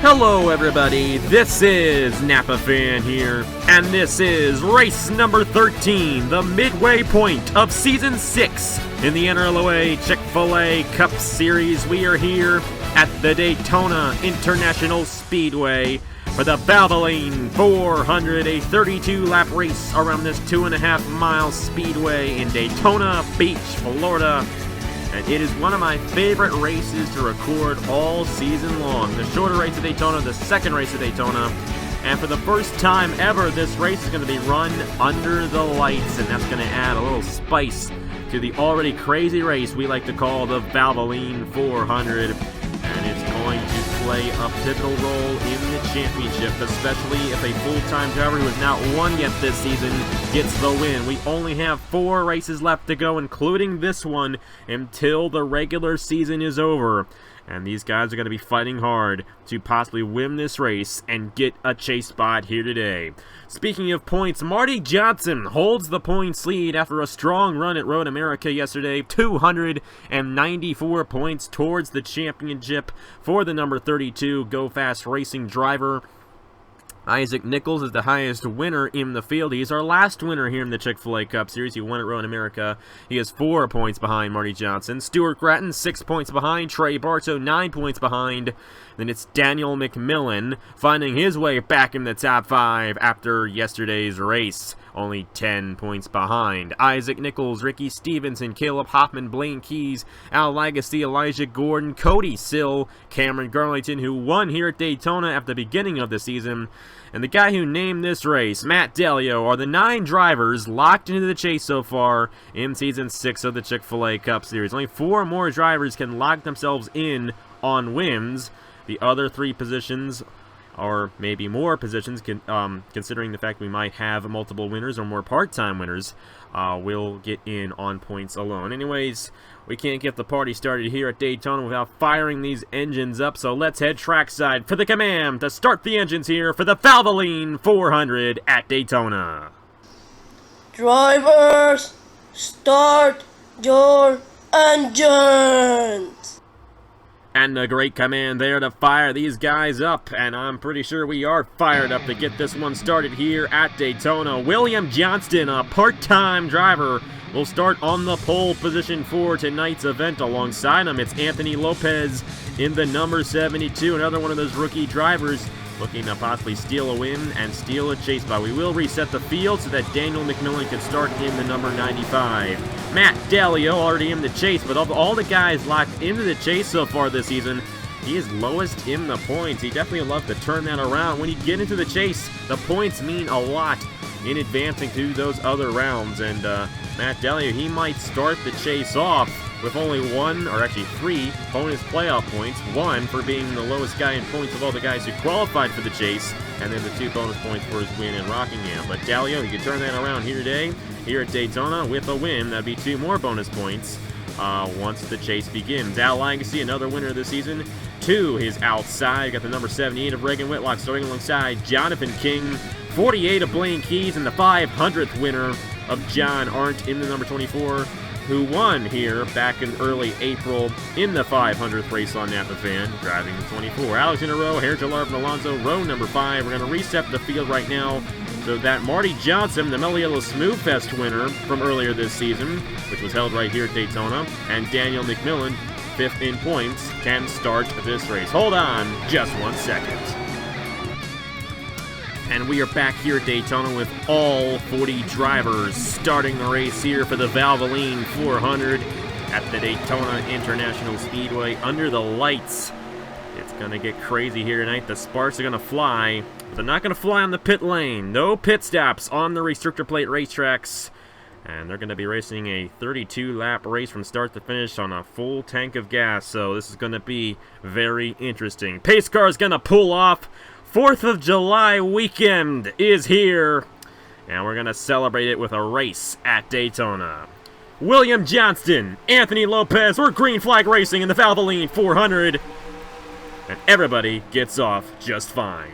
Hello everybody, this is Napa Fan here, and this is race number 13, the midway point of Season 6 in the NRLOA Chick-Fil-A Cup Series. We are here at the Daytona International Speedway for the Valvoline 400, a 32-lap race around this 2.5-mile speedway in Daytona Beach, Florida. And it is one of my favorite races to record all season long. The shorter race of Daytona, the second race of Daytona. And for the first time ever, this race is going to be run under the lights. And that's going to add a little spice to the already crazy race we like to call the Valvoline 400. And it's going to play a pivotal role in the championship, especially if a full-time driver who has not won yet this season gets the win. We only have 4 races left to go, including this one, until the regular season is over. And these guys are going to be fighting hard to possibly win this race and get a chase spot here today. Speaking of points, Marty Johnson holds the points lead after a strong run at Road America yesterday. 294 points towards the championship for the number 32 Go Fast Racing driver. Isaac Nichols is the highest winner in the field. He's our last winner here in the Chick-Fil-A Cup Series. He won at Road America. He is 4 points behind Marty Johnson. Stuart Gratton, 6 points behind. Trey Bartow, 9 points behind. Then it's Daniel McMillan finding his way back in the top 5 after yesterday's race. Only 10 points behind. Isaac Nichols, Ricky Stevenson, Caleb Hoffman, Blaine Keys, Al Lagacy, Elijah Gordon, Cody Sill, Cameron Garlington, who won here at Daytona at the beginning of the season, and the guy who named this race, Matt Delio, are the 9 drivers locked into the chase so far in Season 6 of the Chick-Fil-A Cup Series. Only 4 more drivers can lock themselves in on wins. The other 3 positions, or maybe more positions, considering the fact we might have multiple winners or more part-time winners, will get in on points alone. Anyways, we can't get the party started here at Daytona without firing these engines up, so let's head trackside for the command to start the engines here for the Valvoline 400 at Daytona. Drivers, start your engines! And the great command there to fire these guys up, and I'm pretty sure we are fired up to get this one started here at Daytona. William Johnston, a part-time driver, will start on the pole position for tonight's event. Alongside him, it's Anthony Lopez in the number 72, another one of those rookie drivers looking to possibly steal a win and steal a chase spot. We will reset the field so that Daniel McMillan can start in the number 95. Matt Delio already in the chase, but of all the guys locked into the chase so far this season, he is lowest in the points. He definitely would love to turn that around. When you get into the chase, the points mean a lot in advancing to those other rounds. And Matt Delio, he might start the chase off with only 1, or actually 3, bonus playoff points. 1 for being the lowest guy in points of all the guys who qualified for the chase, and then the 2 bonus points for his win in Rockingham. But Delio, he could turn that around here today, here at Daytona, with a win. That'd be 2 more bonus points once the chase begins. Al Lagacy, another winner this season, to his outside. Got the number 78 of Reagan Whitlock starting alongside Jonathan King, 48 of Blaine Keys, and the 500th winner of John Arndt in the number 24, who won here back in early April in the 500th race on Napa Fan, driving the 24. Alex NRLOA, Harry Larvin Alonso, row number 5. We're going to reset the field right now so that Marty Johnson, the Meliello Smooth Fest winner from earlier this season, which was held right here at Daytona, and Daniel McMillan, 5th in points, can start this race. Hold on just 1 second. And we are back here at Daytona with all 40 drivers starting the race here for the Valvoline 400 at the Daytona International Speedway under the lights. It's going to get crazy here tonight. The sparks are going to fly, but they're not going to fly on the pit lane. No pit stops on the restrictor plate racetracks. And they're going to be racing a 32-lap race from start to finish on a full tank of gas. So this is going to be very interesting. Pace car is going to pull off. 4th of July weekend is here, and we're going to celebrate it with a race at Daytona. William Johnston, Anthony Lopez, we're green flag racing in the Valvoline 400, and everybody gets off just fine.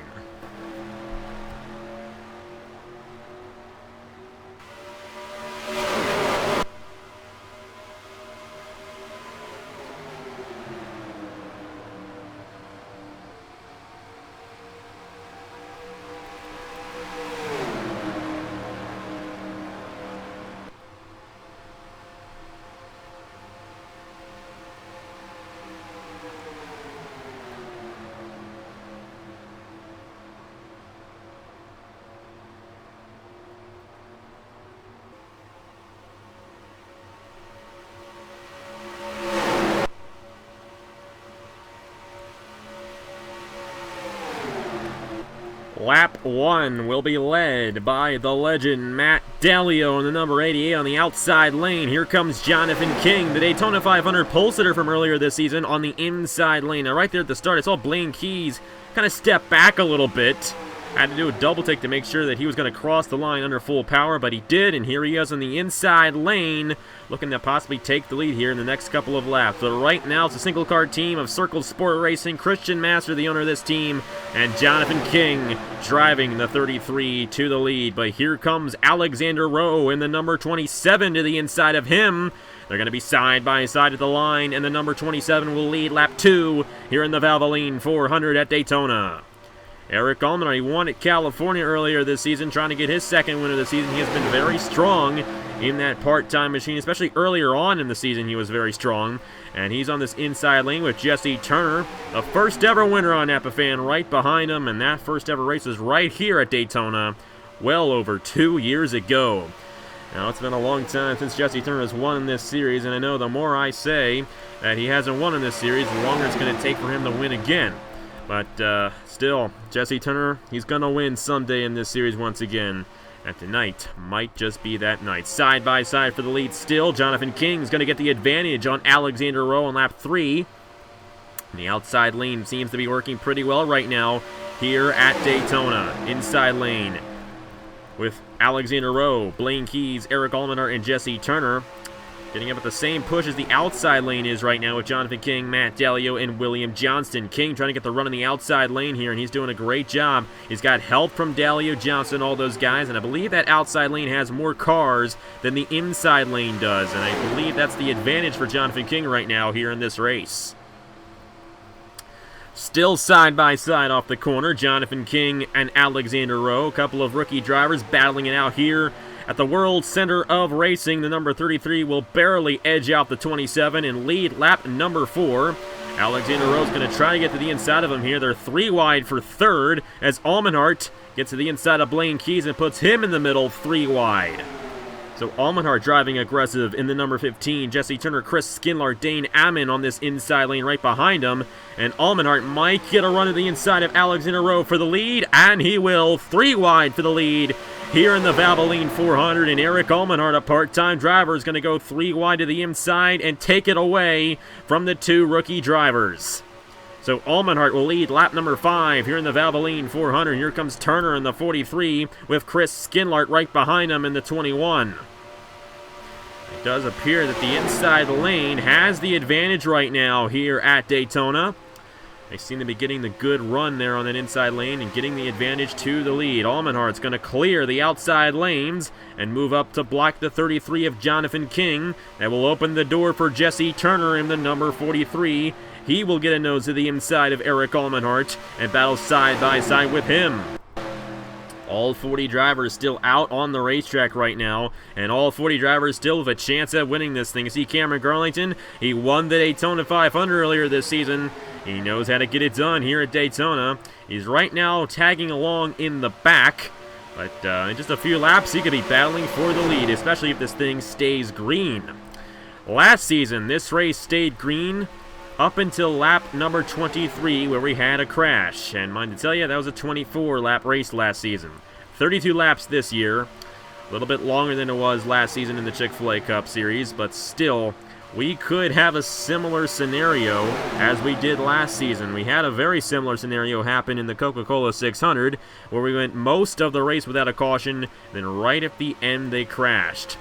Lap 1 will be led by the legend Matt Dalio in the number 88 on the outside lane. Here comes Jonathan King, the Daytona 500 pole sitter from earlier this season, on the inside lane. Now right there at the start, I saw Blaine Keys kind of step back a little bit. Had to do a double take to make sure that he was going to cross the line under full power, but he did, and here he is on the inside lane, looking to possibly take the lead here in the next couple of laps. But right now, it's a single-car team of Circle Sport Racing, Christian Master, the owner of this team, and Jonathan King driving the 33 to the lead. But here comes Alexander Rowe in the number 27 to the inside of him. They're going to be side by side at the line, and the number 27 will lead lap 2 here in the Valvoline 400 at Daytona. Eric Allman, he won at California earlier this season, trying to get his second win of the season. He has been very strong in that part-time machine, especially earlier on in the season he was very strong. And he's on this inside lane with Jesse Turner, the first ever winner on Napa Fan, right behind him. And that first ever race was right here at Daytona, well over 2 years ago. Now, it's been a long time since Jesse Turner has won in this series, and I know the more I say that he hasn't won in this series, the longer it's going to take for him to win again. But still, Jesse Turner, he's going to win someday in this series once again. And tonight might just be that night. Side by side for the lead still. Jonathan King's going to get the advantage on Alexander Rowe on lap 3. And the outside lane seems to be working pretty well right now here at Daytona. Inside lane with Alexander Rowe, Blaine Keys, Eric Allmenart, and Jesse Turner. Getting up at the same push as the outside lane is right now with Jonathan King, Matt Dalio, and William Johnston. King trying to get the run in the outside lane here, and he's doing a great job. He's got help from Dalio, Johnston, all those guys, and I believe that outside lane has more cars than the inside lane does, and I believe that's the advantage for Jonathan King right now here in this race. Still side by side off the corner, Jonathan King and Alexander Rowe, a couple of rookie drivers battling it out here at the World Center of Racing. The number 33 will barely edge out the 27 and lead lap number 4. Alexander Rowe's going to try to get to the inside of him here. They're 3 wide for third as Allmenart gets to the inside of Blaine Keys and puts him in the middle 3 wide. So Allmenart driving aggressive in the number 15. Jesse Turner, Chris Skinlar, Dane Ammon on this inside lane right behind him. And Allmenart might get a run to the inside of Alexander Rowe for the lead, and he will. 3 wide for the lead here in the Valvoline 400, and Eric Allmenart, a part-time driver, is going to go 3 wide to the inside and take it away from the 2 rookie drivers. So Allmenart will lead lap number 5 here in the Valvoline 400. Here comes Turner in the 43 with Chris Skinlart right behind him in the 21. It does appear that the inside lane has the advantage right now here at Daytona. They seem to be getting the good run there on that inside lane and getting the advantage to the lead. Allmenart's going to clear the outside lanes and move up to block the 33 of Jonathan King. That will open the door for Jesse Turner in the number 43. He will get a nose to the inside of Eric Allmenart and battle side by side with him. All 40 drivers still out on the racetrack right now, and all 40 drivers still have a chance at winning this thing. You see Cameron Garlington, he won the Daytona 500 earlier this season. He knows how to get it done here at Daytona. He's right now tagging along in the back, but in just a few laps he could be battling for the lead, especially if this thing stays green. Last season, this race stayed green up until lap number 23, where we had a crash. And mind to tell you, that was a 24-lap race last season. 32 laps this year. A little bit longer than it was last season in the Chick-Fil-A Cup Series, but still, we could have a similar scenario as we did last season. We had a very similar scenario happen in the Coca-Cola 600, where we went most of the race without a caution, then right at the end they crashed.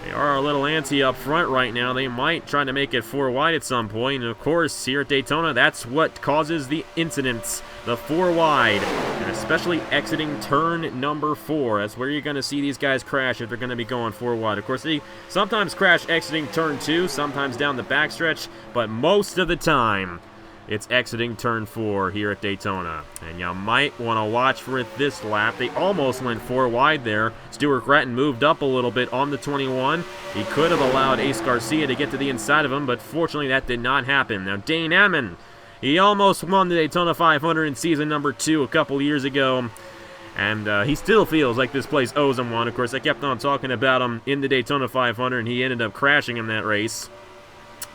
They are a little antsy up front right now. They might try to make it 4 wide at some point. And of course, here at Daytona, that's what causes the incidents. The 4 wide, and especially exiting turn number 4. That's where you're going to see these guys crash if they're going to be going 4 wide. Of course, they sometimes crash exiting turn 2, sometimes down the backstretch, but most of the time, it's exiting turn 4 here at Daytona. And you might want to watch for it this lap. They almost went 4 wide there. Stuart Gratton moved up a little bit on the 21. He could have allowed Ace Garcia to get to the inside of him, but fortunately that did not happen. Now Dane Ammon, he almost won the Daytona 500 in season number 2 a couple years ago. And he still feels like this place owes him one. Of course, I kept on talking about him in the Daytona 500, and he ended up crashing in that race.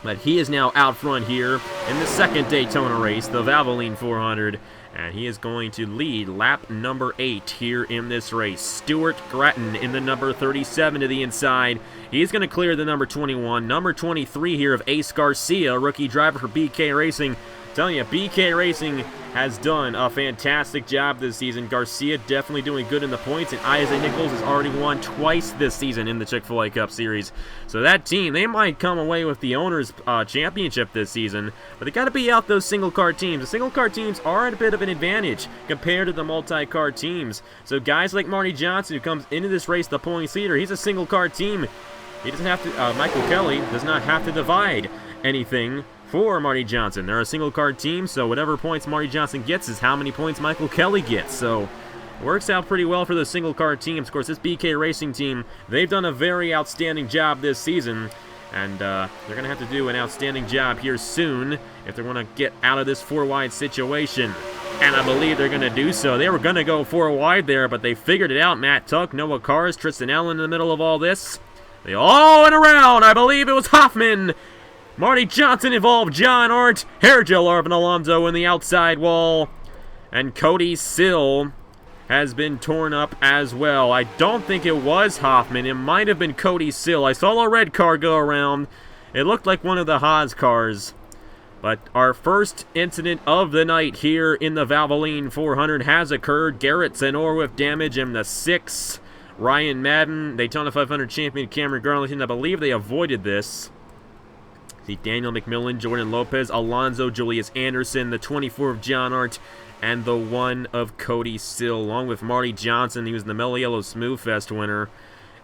But he is now out front here in the second Daytona race, the Valvoline 400, And he is going to lead lap number 8 here in this race. Stuart Grattan in the number 37 to the inside. He's going to clear the number 21. Number 23 here of Ace Garcia, rookie driver for BK Racing. I'm telling you, BK Racing has done a fantastic job this season. Garcia definitely doing good in the points, and Isaac Nichols has already won twice this season in the Chick-Fil-A Cup Series. So that team, they might come away with the Owners' Championship this season, but they got to beat out those single-car teams. The single-car teams are at a bit of an advantage compared to the multi-car teams. So guys like Marty Johnson, who comes into this race the points leader, he's a single-car team. He doesn't have to, Michael Kelly does not have to divide anything for Marty Johnson. They're a single card team, so whatever points Marty Johnson gets is how many points Michael Kelly gets. So it works out pretty well for the single card teams. Of course, this BK Racing team, they've done a very outstanding job this season, and they're going to have to do an outstanding job here soon if they're going to get out of this 4-wide situation. And I believe they're going to do so. They were going to go 4 wide there, but they figured it out. Matt Tuck, Noah Cars, Tristan Allen in the middle of all this. They all went around. I believe it was Hoffman. Marty Johnson involved, John Arndt, Hairgel Arvin Alonso in the outside wall, and Cody Sill has been torn up as well. I don't think it was Hoffman. It might have been Cody Sill. I saw a red car go around. It looked like one of the Haas cars. But our first incident of the night here in the Valvoline 400 has occurred. Garrett Zenor with damage in the 6. Ryan Madden, Daytona 500 champion Cameron Garlington, I believe they avoided this. See Daniel McMillan, Jordan Lopez, Alonso, Julius Anderson, the 24 of John Arndt, and the 1 of Cody Sill, along with Marty Johnson. He was the Mellow Yellow Smooth Fest winner.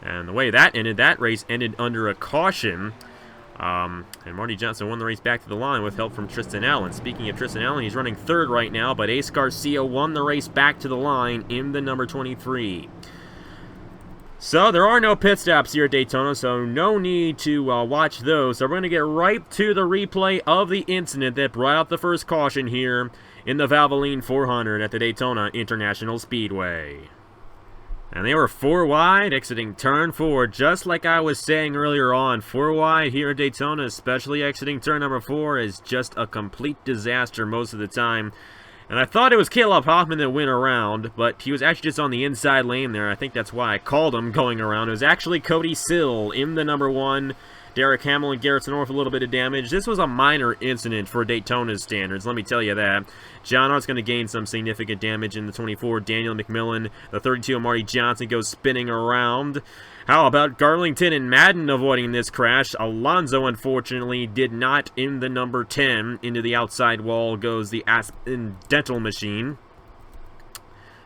And the way that ended, that race ended under a caution. And Marty Johnson won the race back to the line with help from Tristan Allen. Speaking of Tristan Allen, he's running 3rd right now, but Ace Garcia won the race back to the line in the number 23. So there are no pit stops here at Daytona, so no need to watch those. So we're going to get right to the replay of the incident that brought out the first caution here in the Valvoline 400 at the Daytona International Speedway. And they were 4 wide, exiting turn 4, just like I was saying earlier on. 4 wide here at Daytona, especially exiting turn number 4, is just a complete disaster most of the time. And I thought it was Caleb Hoffman that went around, but he was actually just on the inside lane there. I think that's why I called him going around. It was actually Cody Sill in the number 1. Derek Hamill and Garrett Zenor with a little bit of damage. This was a minor incident for Daytona's standards, let me tell you that. John Arndt's going to gain some significant damage in the 24. Daniel McMillan, the 32 of Marty Johnson, goes spinning around. How about Garlington and Madden avoiding this crash? Alonso, unfortunately, did not in the number 10. Into the outside wall goes the Aspen Dental Machine.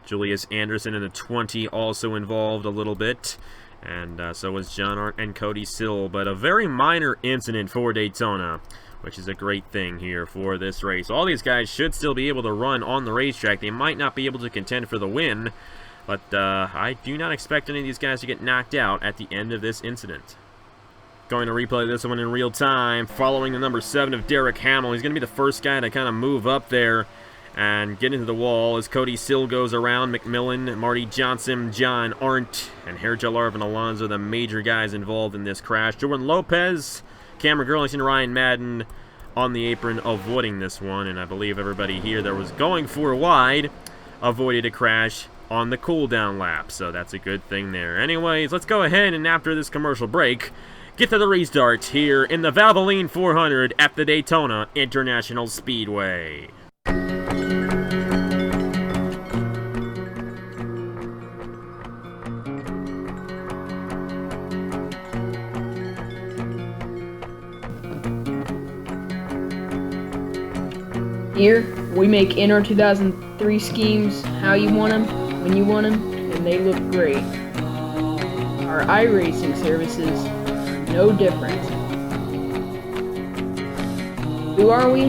Julius Anderson in the 20 also involved a little bit. And so was John Arndt and Cody Sill. But a very minor incident for Daytona, which is a great thing here for this race. All these guys should still be able to run on the racetrack. They might not be able to contend for the win, but I do not expect any of these guys to get knocked out at the end of this incident. Going to replay this one in real time. Following the number 7 of Derek Hamill. He's going to be the first guy to kind of move up there and get into the wall as Cody Sill goes around. McMillan, Marty Johnson, John Arndt, and Hairgel Arvin Alonso, the major guys involved in this crash. Jordan Lopez, Cameron Garlington, Ryan Madden on the apron avoiding this one, and I believe everybody here that was going 4 wide avoided a crash on the cool-down lap, so that's a good thing there. Anyways, let's go ahead and after this commercial break, get to the restart here in the Valvoline 400 at the Daytona International Speedway. Here, we make NR 2003 schemes how you want them, when you want them, and they look great. Our iRacing services, no different. Who are we?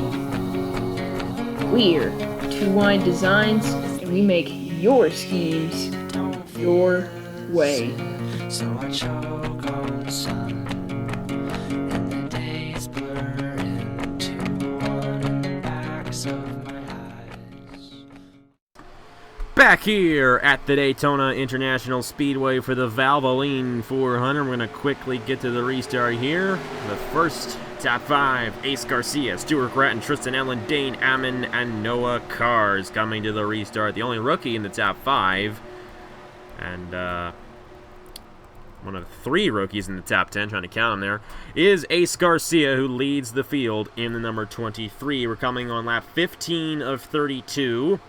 We're 2 Wide Designs, and we make your schemes your way. So I choke on the sun, and the days blur into one in the backs of my eyes. Back here at the Daytona International Speedway for the Valvoline 400. We're going to quickly get to the restart here. The first top 5, Ace Garcia, Stuart Gratton, Tristan Allen, Dane Ammon, and Noah Cars coming to the restart. The only rookie in the top 5. And one of 3 rookies in the top 10, trying to count them there, is Ace Garcia, who leads the field in the number 23. We're coming on lap 15 of 32.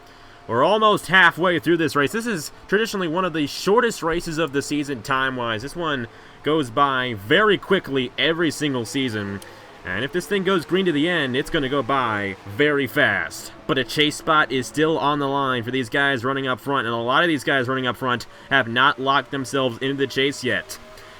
We're almost halfway through this race. This is traditionally one of the shortest races of the season time-wise. This one goes by very quickly every single season. And if this thing goes green to the end, it's going to go by very fast. But a chase spot is still on the line for these guys running up front. And a lot of these guys running up front have not locked themselves into the chase yet.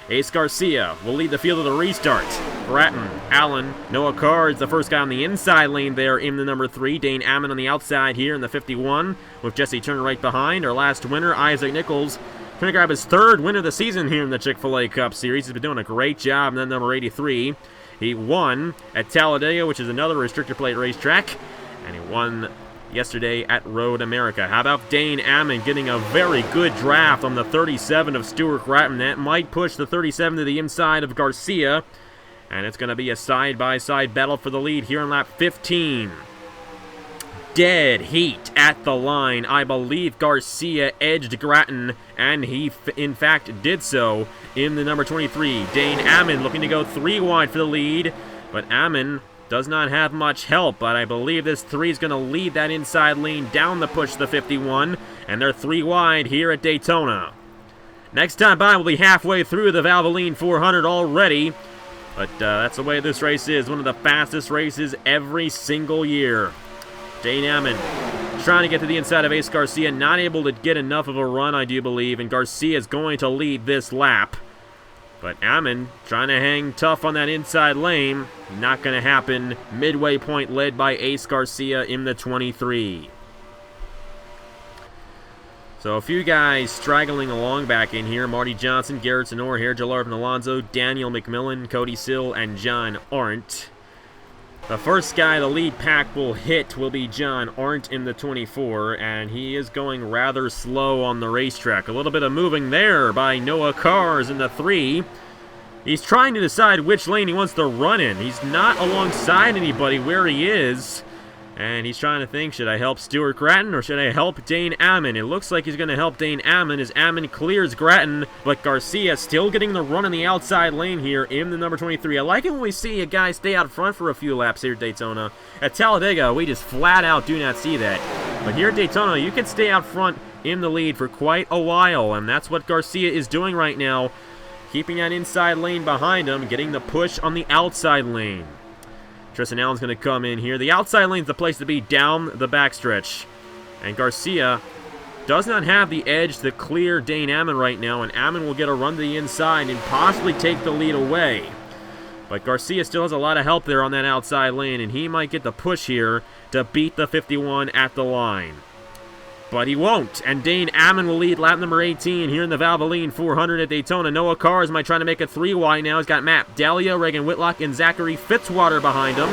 Ace Garcia will lead the field of the restart. Gratton, Allen, Noah Cars, the first guy on the inside lane there in the number 3. Dane Ammon on the outside here in the 51, with Jesse Turner right behind. Our last winner, Isaac Nichols, trying to grab his 3rd win of the season here in the Chick-Fil-A Cup Series. He's been doing a great job in that number 83. He won at Talladega, which is another restrictor plate racetrack, and he won yesterday at Road America. How about Dane Ammon getting a very good draft on the 37 of Stuart Gratton? That might push the 37 to the inside of Garcia, and it's going to be a side-by-side battle for the lead here in lap 15. Dead heat at the line. I believe Garcia edged Gratton, and he in fact did so in the number 23. Dane Ammon looking to go 3 wide for the lead, but Ammon does not have much help, but I believe this 3 is going to lead that inside lane down the push the 51, and they're 3 wide here at Daytona. Next time by, we'll be halfway through the Valvoline 400 already, but that's the way this race is. One of the fastest races every single year. Dane Ammon trying to get to the inside of Ace Garcia, not able to get enough of a run, I do believe, and Garcia is going to lead this lap. But Ammon trying to hang tough on that inside lane. Not going to happen. Midway point led by Ace Garcia in the 23. So a few guys straggling along back in here. Marty Johnson, Garrett Sonor here, Jalarvin Alonso, Daniel McMillan, Cody Sill, and John Arndt. The first guy the lead pack will hit will be John Arndt in the 24, and he is going rather slow on the racetrack. A little bit of moving there by Noah Cars in the 3. He's trying to decide which lane he wants to run in. He's not alongside anybody where he is, and he's trying to think, should I help Stuart Gratton or should I help Dane Ammon? It looks like he's going to help Dane Ammon as Ammon clears Gratton, but Garcia still getting the run in the outside lane here in the number 23. I like it when we see a guy stay out front for a few laps here at Daytona. At Talladega, we just flat out do not see that. But here at Daytona, you can stay out front in the lead for quite a while, and that's what Garcia is doing right now, keeping that inside lane behind him, getting the push on the outside lane. Tristan Allen's going to come in here. The outside lane's the place to be down the backstretch. And Garcia does not have the edge to clear Dane Ammon right now, and Ammon will get a run to the inside and possibly take the lead away. But Garcia still has a lot of help there on that outside lane, and he might get the push here to beat the 51 at the line. But he won't, and Dane Ammon will lead lap number 18 here in the Valvoline 400 at Daytona. Noah Cars might try to make it 3 wide now. He's got Matt Delia, Reagan Whitlock, and Zachary Fitzwater behind him.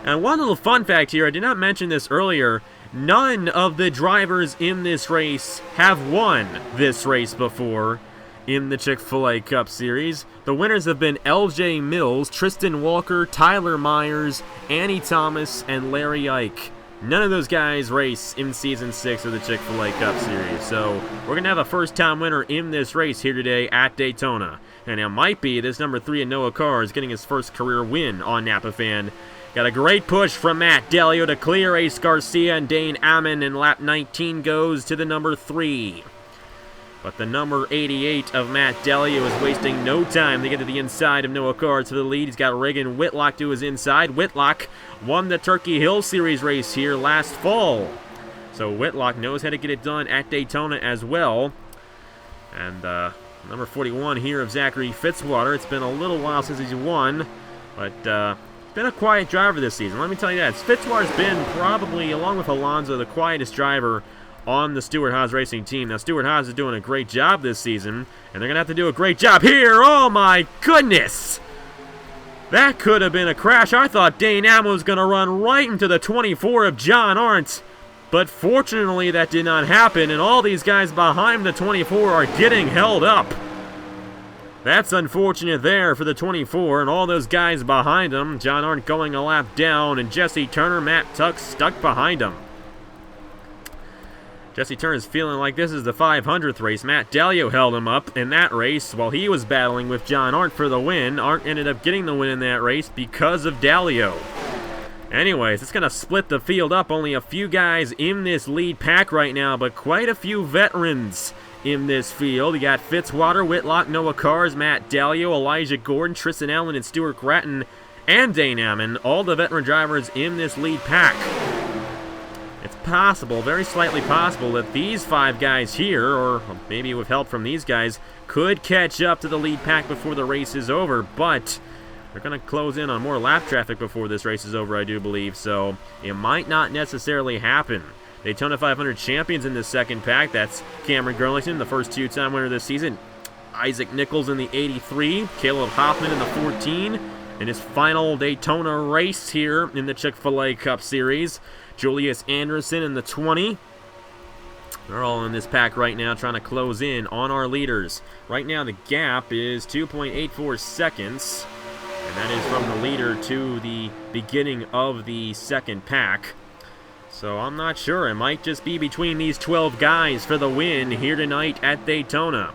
And one little fun fact here, I did not mention this earlier, none of the drivers in this race have won this race before in the Chick-Fil-A Cup Series. The winners have been LJ Mills, Tristan Walker, Tyler Myers, Annie Thomas, and Larry Ike. None of those guys race in Season 6 of the Chick-Fil-A Cup Series. So we're going to have a first-time winner in this race here today at Daytona. And it might be this number 3 in Noah Cars getting his first career win on Napa Fan. Got a great push from Matt Delio to clear Ace Garcia and Dane Ammon, and lap 19 goes to the number 3. But the number 88 of Matt Delio is wasting no time to get to the inside of Noah Cars for the lead. He's got Reagan Whitlock to his inside. Whitlock won the Turkey Hill Series race here last fall. So Whitlock knows how to get it done at Daytona as well. And number 41 here of Zachary Fitzwater. It's been a little while since he's won, but been a quiet driver this season. Let me tell you that. Fitzwater's been probably, along with Alonso, the quietest driver on the Stewart-Haas Racing team. Now, Stewart-Haas is doing a great job this season, and they're going to have to do a great job here. Oh, my goodness! That could have been a crash. I thought Dane Ammon was going to run right into the 24 of John Arndt, But fortunately, that did not happen, and all these guys behind the 24 are getting held up. That's unfortunate there for the 24, and all those guys behind him. John Arndt going a lap down, and Jesse Turner, Matt Tuck stuck behind him. Jesse Turner's feeling like this is the 500th race. Matt Dalio held him up in that race while he was battling with John Arndt for the win. Arndt ended up getting the win in that race because of Dalio. Anyways, it's going to split the field up. Only a few guys in this lead pack right now, but quite a few veterans in this field. You got Fitzwater, Whitlock, Noah Cars, Matt Dalio, Elijah Gordon, Tristan Allen, and Stuart Gratton, and Dane Ammon. All the veteran drivers in this lead pack. It's possible, very slightly possible, that these 5 guys here, or maybe with help from these guys, could catch up to the lead pack before the race is over, but they're going to close in on more lap traffic before this race is over, I do believe, so it might not necessarily happen. Daytona 500 champions in this second pack. That's Cameron Gurlington, the first 2-time winner this season. Isaac Nichols in the 83. Caleb Hoffman in the 14. In his final Daytona race here in the Chick-Fil-A Cup Series. Julius Anderson in the 20. They're all in this pack right now trying to close in on our leaders. Right now the gap is 2.84 seconds. And that is from the leader to the beginning of the second pack. So I'm not sure. It might just be between these 12 guys for the win here tonight at Daytona.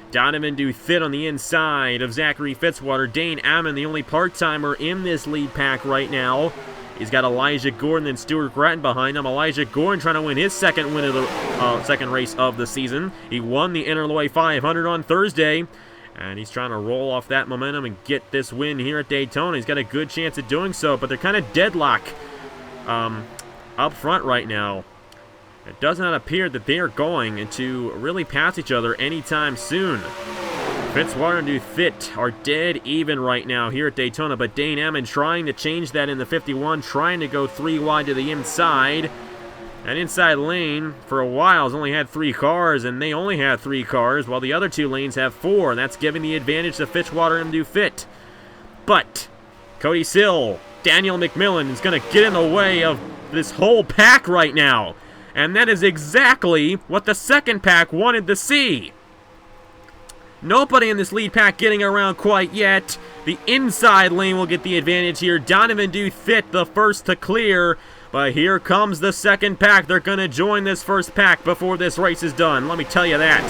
Donovan Duthit on the inside of Zachary Fitzwater. Dane Ammon, the only part-timer in this lead pack right now. He's got Elijah Gordon and Stuart Gratton behind him. Elijah Gordon trying to win his second win of the second race of the season. He won the NRLOA 500 on Thursday. And he's trying to roll off that momentum and get this win here at Daytona. He's got a good chance of doing so, but they're kind of deadlocked up front right now. It does not appear that they are going to really pass each other anytime soon. Fitzwater and Duthit are dead even right now here at Daytona, but Dane Ammon trying to change that in the 51, trying to go 3 wide to the inside. That inside lane, for a while, has only had 3 cars, and they only have 3 cars, while the other 2 lanes have 4, and that's giving the advantage to Fitzwater and Duthit. But Cody Sill, Daniel McMillan is going to get in the way of this whole pack right now, and that is exactly what the second pack wanted to see. Nobody in this lead pack getting around quite yet. The inside lane will get the advantage here. Donovan Duthit, the first to clear. But here comes the second pack. They're going to join this first pack before this race is done. Let me tell you that.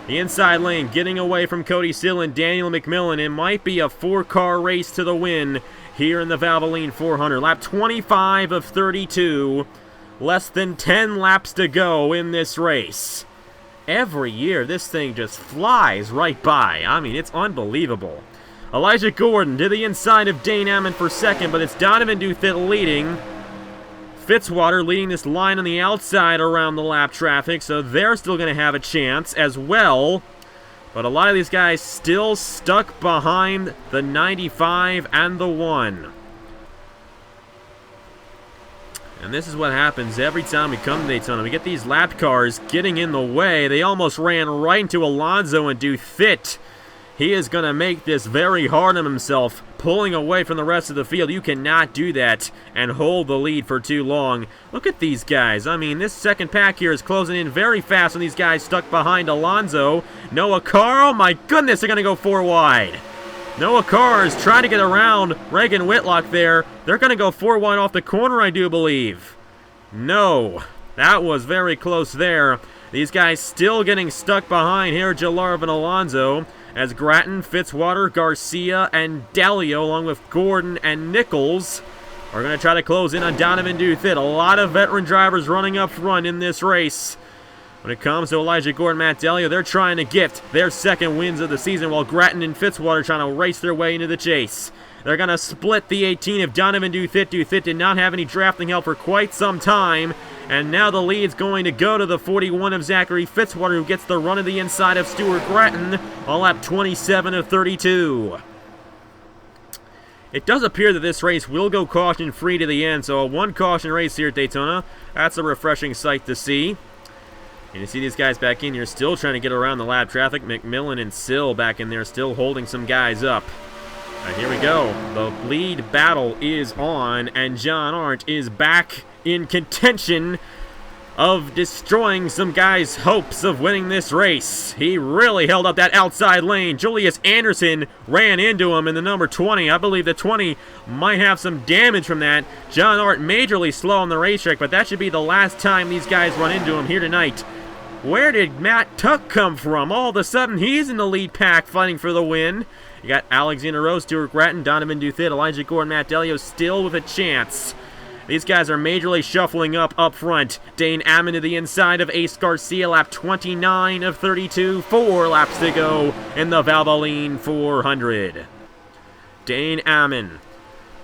The inside lane getting away from Cody Sill and Daniel McMillan. It might be a 4-car race to the win here in the Valvoline 400. Lap 25 of 32. Less than 10 laps to go in this race. Every year, this thing just flies right by. I mean, it's unbelievable. Elijah Gordon to the inside of Dane Ammon for second, but it's Donovan Duthit leading. Fitzwater leading this line on the outside around the lap traffic, so they're still going to have a chance as well. But a lot of these guys still stuck behind the 95 and the 1. And this is what happens every time we come to Daytona. We get these lap cars getting in the way. They almost ran right into Alonso and Duthit. He is going to make this very hard on himself, pulling away from the rest of the field. You cannot do that and hold the lead for too long. Look at these guys. I mean, this second pack here is closing in very fast when these guys stuck behind Alonso. Noah Carl, my goodness, they're going to go 4 wide. Noah Carr is trying to get around Reagan Whitlock there. They're going to go 4 wide off the corner, I do believe. No, that was very close there. These guys still getting stuck behind here, Jalarv and Alonso, as Gratton, Fitzwater, Garcia, and Dalio, along with Gordon and Nichols, are going to try to close in on Donovan Duthit. A lot of veteran drivers running up front in this race. When it comes to Elijah Gordon, Matt Dalio, they're trying to gift their second wins of the season, while Gratton and Fitzwater are trying to race their way into the chase. They're going to split the 18 of Donovan Duthit. Duthit did not have any drafting help for quite some time, and now the lead's going to go to the 41 of Zachary Fitzwater, who gets the run of the inside of Stuart Gratton on lap 27 of 32. It does appear that this race will go caution-free to the end, so a 1-caution race here at Daytona. That's a refreshing sight to see. And you see these guys back in here still trying to get around the lap traffic. McMillan and Sill back in there still holding some guys up. And here we go. The lead battle is on, and John Arndt is back in contention of destroying some guys' hopes of winning this race. He really held up that outside lane. Julius Anderson ran into him in the number 20. I believe the 20 might have some damage from that. John Art majorly slow on the racetrack, but that should be the last time these guys run into him here tonight. Where did Matt Tuck come from? All of a sudden, he's in the lead pack fighting for the win. You got Alexander Rowe, Stuart Gratton, Donovan Duthit, Elijah Gordon, Matt Delio still with a chance. These guys are majorly shuffling up front. Dane Ammon to the inside of Ace Garcia, lap 29 of 32. 4 laps to go in the Valvoline 400. Dane Ammon.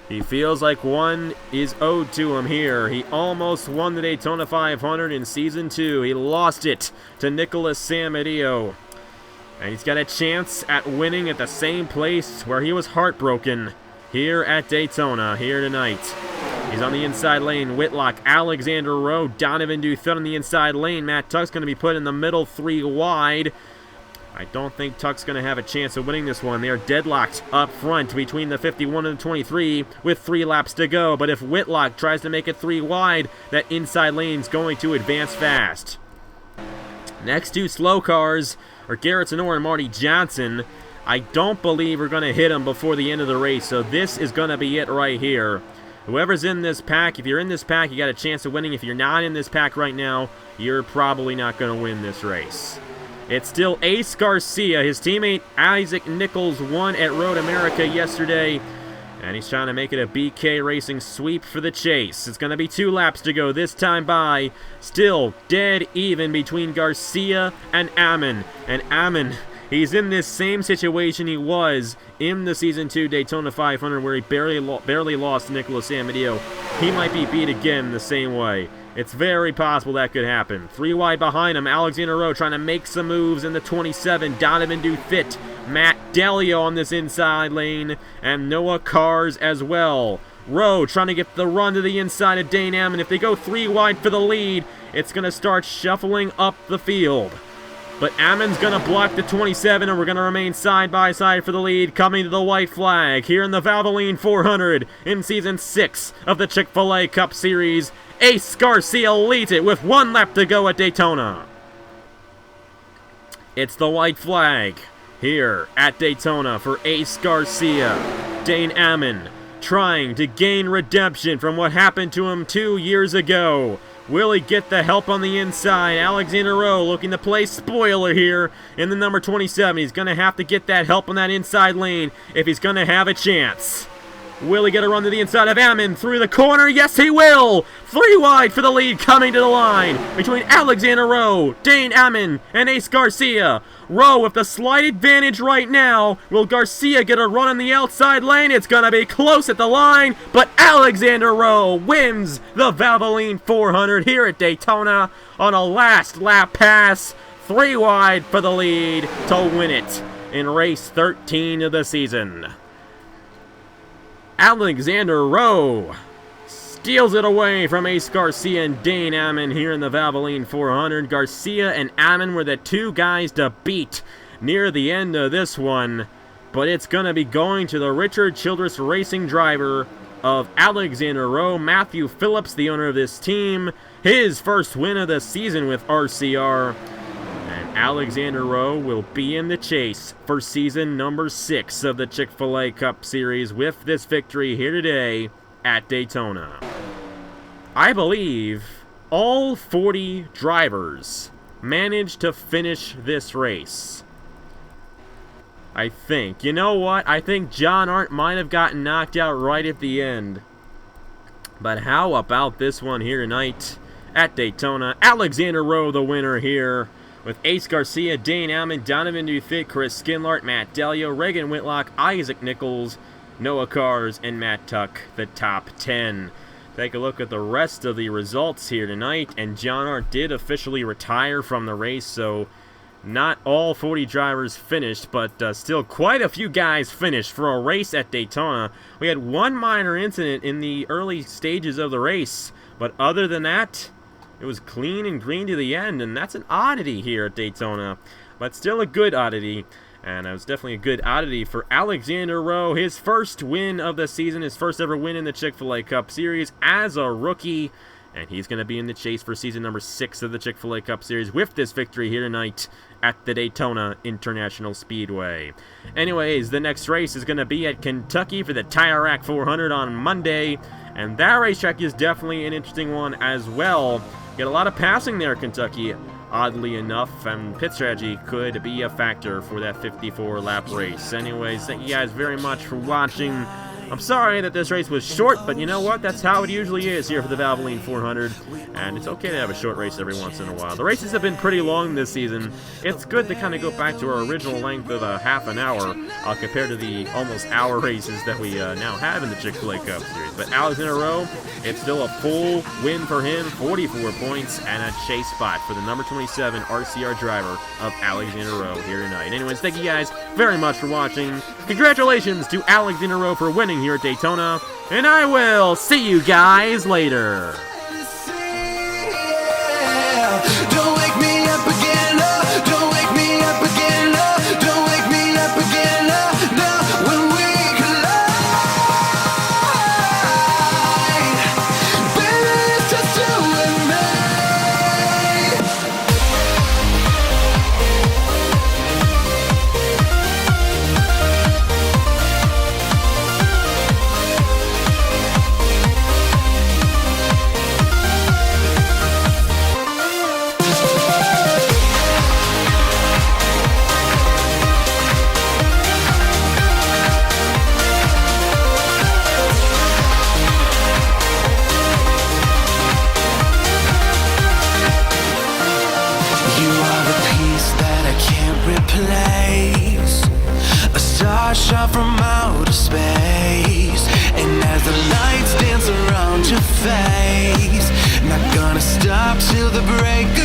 He feels like one is owed to him here. He almost won the Daytona 500 in Season 2. He lost it to Nicholas Samadio. And he's got a chance at winning at the same place where he was heartbroken, here at Daytona, here tonight. He's on the inside lane. Whitlock, Alexander Rowe, Donovan Duthit on the inside lane. Matt Tuck's going to be put in the middle 3 wide. I don't think Tuck's going to have a chance of winning this one. They are deadlocked up front between the 51 and the 23 with 3 laps to go. But if Whitlock tries to make it 3 wide, that inside lane's going to advance fast. Next 2 slow cars are Garrett Sonora and Marty Johnson. I don't believe we're going to hit them before the end of the race, so this is going to be it right here. Whoever's in this pack, if you're in this pack, you got a chance of winning. If you're not in this pack right now, you're probably not going to win this race. It's still Ace Garcia. His teammate Isaac Nichols won at Road America yesterday, and he's trying to make it a BK Racing sweep for the chase. It's going to be 2 laps to go this time by. Still dead even between Garcia and Ammon. And Ammon, he's in this same situation he was in the Season 2 Daytona 500 where he barely lost to Nicholas Samadio. He might be beat again the same way. It's very possible that could happen. 3 wide behind him, Alexander Rowe trying to make some moves in the 27. Donovan Duthit, Matt Delio on this inside lane, and Noah Cars as well. Rowe trying to get the run to the inside of Dane Ammon. If they go 3 wide for the lead, it's going to start shuffling up the field. But Ammon's going to block the 27, and we're going to remain side by side for the lead, coming to the white flag here in the Valvoline 400 in Season 6 of the Chick-Fil-A Cup Series. Ace Garcia leads it with 1 lap to go at Daytona. It's the white flag here at Daytona for Ace Garcia. Dane Ammon trying to gain redemption from what happened to him 2 years ago. Will he get the help on the inside? Alexander Rowe looking to play spoiler here in the number 27. He's going to have to get that help on that inside lane if he's going to have a chance. Will he get a run to the inside of Ammon through the corner? Yes, he will! 3 wide for the lead coming to the line between Alexander Rowe, Dane Ammon, and Ace Garcia. Rowe with the slight advantage right now. Will Garcia get a run on the outside lane? It's going to be close at the line, but Alexander Rowe wins the Valvoline 400 here at Daytona on a last lap pass. 3 wide for the lead to win it in race 13 of the season. Alexander Rowe steals it away from Ace Garcia and Dane Ammon here in the Valvoline 400. Garcia and Ammon were the 2 guys to beat near the end of this one, but it's going to be going to the Richard Childress Racing driver of Alexander Rowe, Matthew Phillips, the owner of this team, his first win of the season with RCR. And Alexander Rowe will be in the chase for season number 6 of the Chick-Fil-A Cup Series with this victory here today at Daytona. I believe all 40 drivers managed to finish this race. I think. You know what? I think John Arndt might have gotten knocked out right at the end. But how about this one here tonight at Daytona? Alexander Rowe the winner here, with Ace Garcia, Dane Ammon, Donovan Duthit, Chris Skinlart, Matt Delio, Reagan Whitlock, Isaac Nichols, Noah Cars, and Matt Tuck, the top 10. Take a look at the rest of the results here tonight, and John Arndt did officially retire from the race, so not all 40 drivers finished, but still quite a few guys finished for a race at Daytona. We had one minor incident in the early stages of the race, but other than that, it was clean and green to the end, and that's an oddity here at Daytona, but still a good oddity. And it was definitely a good oddity for Alexander Rowe. His first win of the season, his first ever win in the Chick-Fil-A Cup Series as a rookie. and he's going to be in the chase for season number 6 of the Chick-Fil-A Cup Series with this victory here tonight at the Daytona International Speedway. Anyways, the next race is going to be at Kentucky for the Tire Rack 400 on Monday, and that racetrack is definitely an interesting one as well. Get a lot of passing there, Kentucky, oddly enough, and pit strategy could be a factor for that 54-lap race. Anyways, thank you guys very much for watching. I'm sorry that this race was short, but you know what? That's how it usually is here for the Valvoline 400, and it's okay to have a short race every once in a while. The races have been pretty long this season. It's good to kind of go back to our original length of half an hour compared to the almost hour races that we now have in the Chick-Fil-A Cup Series. But Alex NRLOA, it's still a full win for him, 44 points, and a chase spot for the number 27 RCR driver of Alex NRLOA here tonight. Anyways, thank you guys very much for watching. Congratulations to Alex NRLOA for winning here at Daytona, and I will see you guys later. Don't wake me up again, no. Don't wake me up again, no. Don't wake me up again, no. No, when we collide, baby, it's just you and me. Replace a star shot from outer space, and as the lights dance around your face, not gonna stop till the break